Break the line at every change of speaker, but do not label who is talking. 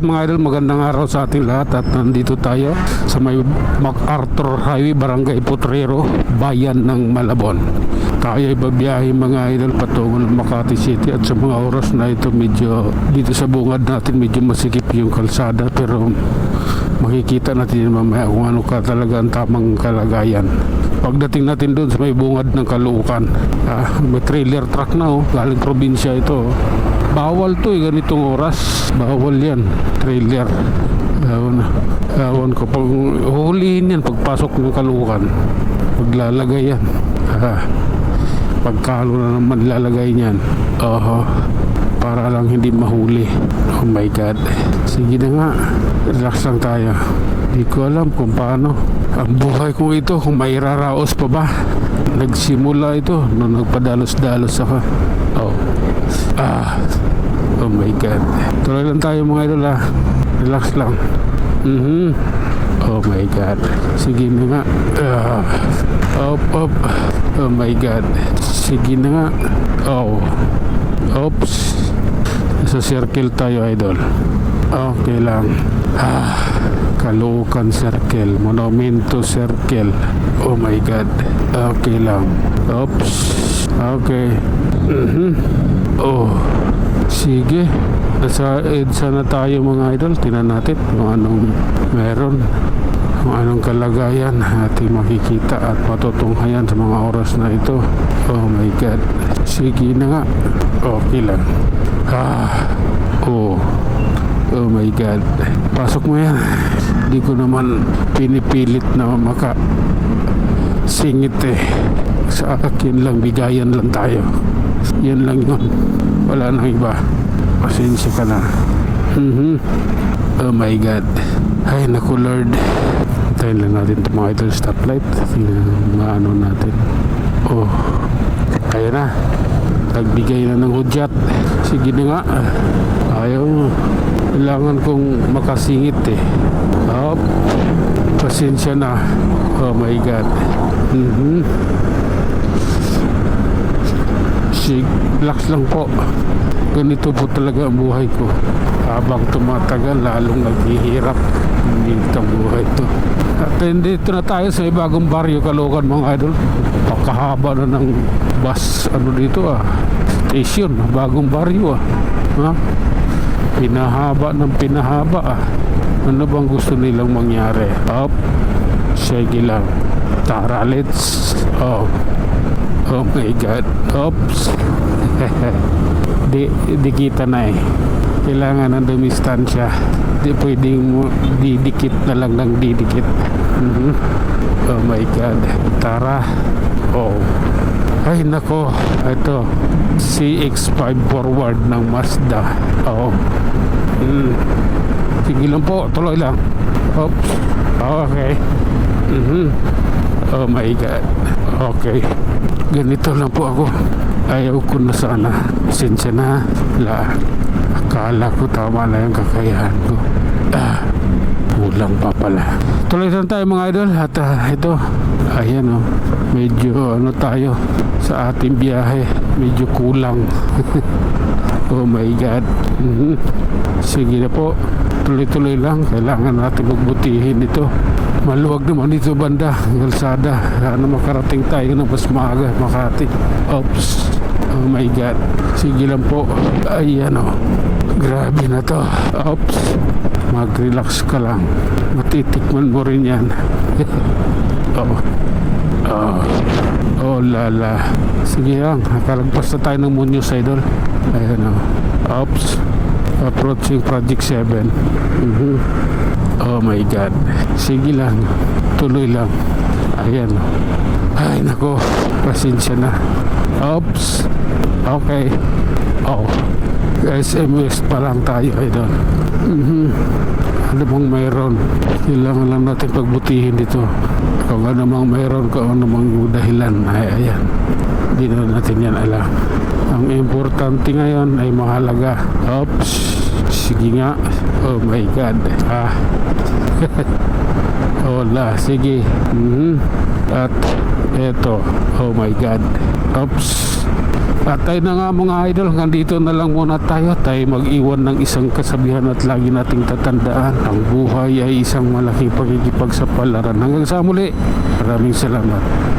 mga idol, magandang araw sa ating lahat at nandito tayo sa may MacArthur Highway, Barangay Potrero, Bayan ng Malabon. Tayo ay babiyahe mga idol patungo ng Makati City at sa mga oras na ito medyo dito sa bungad natin medyo masikip yung kalsada, pero makikita natin mamaya kung ano ka talaga ang tamang kalagayan. Pagdating natin doon sa may bungad ng Caloocan, may trailer truck na galing probinsya ito. Bawal to ganitong oras, bawal yan, trailer. Ewan ko, pag huhulihin yan pagpasok ng Caloocan, paglalagay yan, pagkalo na naman lalagay niyan, para lang hindi mahuli. Oh my god, sige na nga, relax lang tayo. Hindi ko alam kung paano ang buhay ko ito, kung may raraos pa ba. Nagsimula ito nung nagpadalos-dalos ako. Oh my god, tuloy lang tayo mga idol, relax lang. Oh my god, sige na nga. Up. Oh my god, sige na nga. Oops, sa circle tayo idol. Okay lang. Caloocan Circle, Monumento Circle. Oh my god, okay lang. Oops, okay. Sige, nasa EDSA na tayo mga idol. Tingnan natin kung anong meron, kung anong kalagayan ating makikita at matutunghayan sa mga oras na ito. Oh my god, sige na nga. Okay lang. Oh my god, pasok mo yan. Hindi ko naman pinipilit na singit sa akin lang, bigayan lang tayo. Yan lang yun, wala nang iba. Pasensya ka na. Oh my god, ay naku Lord. Tayo lang natin itong mga idol stoplight. Maano natin. Kaya na, nagbigay na ng hudyat. Sige na nga, ayaw, kailangan kong makasingit pasensya na. Oh my god. Relax lang po. Ganito po talaga ang buhay ko. Habang tumatagal, lalong naghihirap. Hindi ang buhay to. At dito na tayo sa bagong baryo, Caloocan mga idol. Pakahaba na ng bus, dito station, bagong baryo pinahaba ng pinahaba. Ano bang gusto nilang mangyari? Sige lang, tara, let's. Oh my god, oops. di kita na kailangan ng dumistansya. Di pwedeng didikit na lang ng didikit. Oh my god, tara. Ay nako, ito CX-5 forward ng Mazda. Sige lang po, tuloy lang. Oops, okay. Oh my god, okay. Ganito lang po ako. Ayaw ko na sana. Pasensya na. Akala ko tama na yung kakayahan ko. Kulang pa pala. Tuloy lang tayo mga idol. At ito, ayan medyo tayo sa ating biyahe. Medyo kulang. Oh my god. Sige na po, tuloy-tuloy lang. Kailangan natin magbutihin ito. Maluwag naman dito banda, kalsada. Sana makarating tayo ng mas maaga, Makati. Oops, oh my god. Sige lang po. Ayan grabe na to. Oops, mag-relax ka lang. Matitikman mo rin yan. Oh lala. Sige lang, nakalagpas na tayo ng Muñoz idol. Ayan Oops, approaching Project 7. Oh my god, sige lang, tuloy lang. Ayan ay nako, pasensya na. Oops, okay. SMS pa lang tayo idol. Ano bang mayroon? Kailangan lang natin pagbutihin dito. Kung ano mang mayroon, kung ano mang dahilan, ayan, hindi na natin yan alam. Ang importante ngayon ay mahalaga. Oops, sige nga. Oh my god. Sige. At eto, oh my god. Oops, At tayo na nga mga idol, hanggang dito na lang muna tayo. Tayo mag-iwan ng isang kasabihan at lagi nating tatandaan, ang buhay ay isang malaking pakikipagsapalaran. Hanggang sa muli, maraming salamat.